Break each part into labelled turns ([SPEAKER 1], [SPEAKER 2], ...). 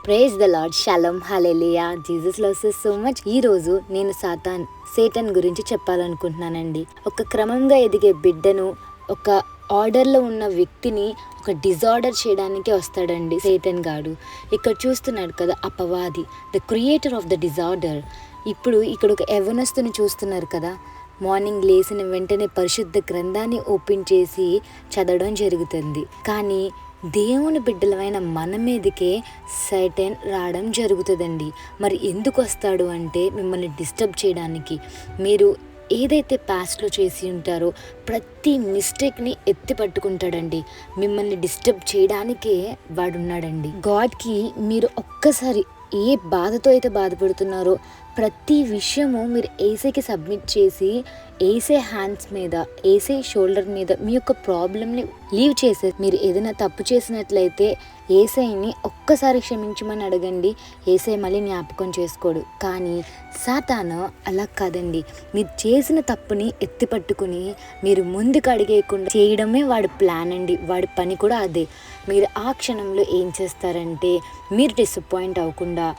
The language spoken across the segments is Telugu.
[SPEAKER 1] Praise the Lord, shalom, hallelujah. Jesus loves us so much. ఈ రోజు నేను సేటన్ గురించి చెప్పాలనుకుంటున్నానండి. ఒక క్రమంగా ఎదిగే బిడ్డను, ఒక ఆర్డర్లో ఉన్న వ్యక్తిని ఒక డిజార్డర్ చేయడానికి వస్తాడండి సేటన్ గాడు. ఇక్కడ చూస్తున్నాడు కదా, అపవాది, the creator of the disorder. ఇక్కడ ఒక యవ్వనస్తుని చూస్తున్నారు కదా. మార్నింగ్ లేచిన వెంటనే పరిశుద్ధ గ్రంథాన్ని ఓపెన్ చేసి చదవడం జరుగుతుంది. కానీ దేవుని బిడ్డలమైన మన మీదకే సైటన్ రావడం జరుగుతుందండి. మరి ఎందుకు వస్తాడు అంటే మిమ్మల్ని డిస్టర్బ్ చేయడానికి. మీరు ఏదైతే పాస్ట్లో చేసి ఉంటారో ప్రతి మిస్టేక్ని ఎత్తి పట్టుకుంటాడండి. మిమ్మల్ని డిస్టర్బ్ చేయడానికే వాడున్నాడండి. గాడ్కి మీరు ఒక్కసారి ఏ బాధతో అయితే బాధపడుతున్నారో ప్రతి విషయము మీరు ఏసైకి సబ్మిట్ చేసి ఏసే హ్యాండ్స్ మీద, ఏసే షోల్డర్ మీద మీ యొక్క ప్రాబ్లమ్ని లీవ్ చేసే, మీరు ఏదైనా తప్పు చేసినట్లయితే ఏసైని ఒక్కసారి క్షమించమని అడగండి. ఏసై మళ్ళీ జ్ఞాపకం చేసుకోడు. కానీ సాతాను అలా కాదండి. మీరు చేసిన తప్పుని ఎత్తి పట్టుకుని మీరు ముందుకు అడిగేయకుండా చేయడమే వాడి ప్లాన్ అండి. వాడి పని కూడా అదే. మీరు ఆ క్షణంలో ఏం చేస్తారంటే, మీరు డిసప్పాయింట్ అవ్వకుండా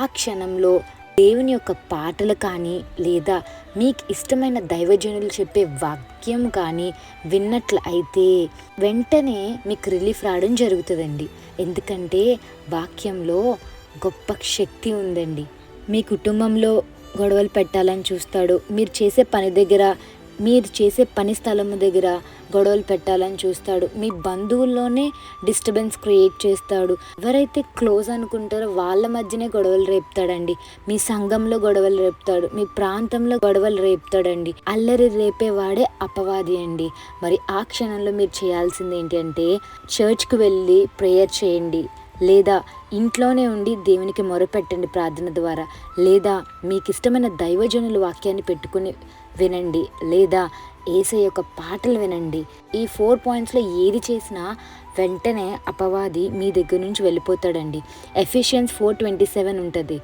[SPEAKER 1] ఆ క్షణంలో దేవుని యొక్క పాటలు కానీ, లేదా మీకు ఇష్టమైన దైవజనులు చెప్పే వాక్యం కానీ విన్నట్లు అయితే వెంటనే మీకు రిలీఫ్ రావడం జరుగుతుందండి. ఎందుకంటే వాక్యంలో గొప్ప శక్తి ఉందండి. మీ కుటుంబంలో గొడవలు పెట్టాలని చూస్తాడు. మీరు చేసే పని స్థలము దగ్గర గొడవలు పెట్టాలని చూస్తాడు. మీ బంధువుల్లోనే డిస్టర్బెన్స్ క్రియేట్ చేస్తాడు. ఎవరైతే క్లోజ్ అనుకుంటారో వాళ్ళ మధ్యనే గొడవలు రేపుతాడండి. మీ సంఘంలో గొడవలు రేపుతాడు. మీ ప్రాంతంలో గొడవలు రేపుతాడండి. అల్లరి రేపేవాడే అపవాది అండి. మరి ఆ క్షణంలో మీరు చేయాల్సింది ఏంటి అంటే, చర్చ్కి వెళ్ళి ప్రేయర్ చేయండి, లేదా ఇంట్లోనే ఉండి దేవునికి మొరపెట్టండి ప్రార్థన ద్వారా, లేదా మీకు ఇష్టమైన దైవజనుల వాక్యాన్ని పెట్టుకుని వినండి, లేదా యేసయ్య యొక్క పాటలు వినండి. ఈ 4 పాయింట్స్లో ఏది చేసినా వెంటనే అపవాది మీ దగ్గర నుంచి వెళ్ళిపోతాడండి. ఎఫెసియన్స్ 4:27 ఉంటుంది.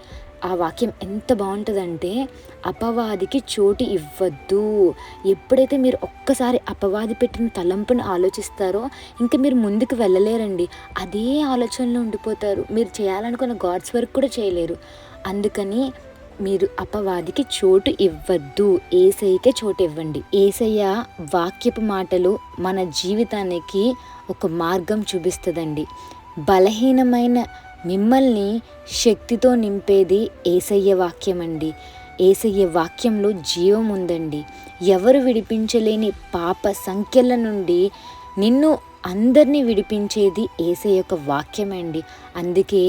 [SPEAKER 1] ఆ వాక్యం ఎంత బాగుంటుందంటే, అపవాదికి చోటు ఇవ్వద్దు. ఎప్పుడైతే మీరు ఒక్కసారి అపవాది పెట్టిన తలంపును ఆలోచిస్తారో ఇంకా మీరు ముందుకు వెళ్ళలేరండి. అదే ఆలోచనలో ఉండిపోతారు. మీరు చేయాలనుకున్న గాడ్స్ వర్క్ కూడా చేయలేరు. అందుకని మీరు అపవాదికి చోటు ఇవ్వద్దు, ఏసయ్యకే చోటు ఇవ్వండి. ఏసయ్య వాక్యపు మాటలు మన జీవితానికి ఒక మార్గం చూపిస్తుందండి. బలహీనమైన మిమ్మల్ని శక్తితో నింపేది ఏసయ్య వాక్యం అండి. ఏసయ్య వాక్యంలో జీవం ఉందండి. ఎవరు విడిపించలేని పాప సంఖ్యల నుండి నిన్ను అందరినీ విడిపించేది ఏసయ్య యొక్క వాక్యం అండి. అందుకే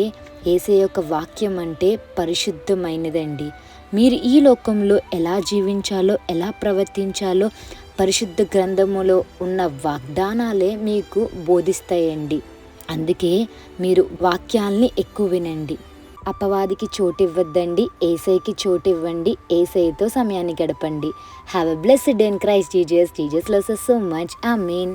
[SPEAKER 1] ఏసయ్య యొక్క వాక్యం అంటే పరిశుద్ధమైనదండి. మీరు ఈ లోకంలో ఎలా జీవించాలో, ఎలా ప్రవర్తించాలో పరిశుద్ధ గ్రంథములో ఉన్న వాగ్దానాలే మీకు బోధిస్తాయండి. అందుకే మీరు వాక్యాల్ని ఎక్కువ వినండి. అపవాదికి చోటు ఇవ్వద్దండి, ఏసైకి చోటు ఇవ్వండి. ఏసైతో సమయాన్ని గడపండి. Have a blessed day in Christ Jesus. Jesus loves us so much. Amen.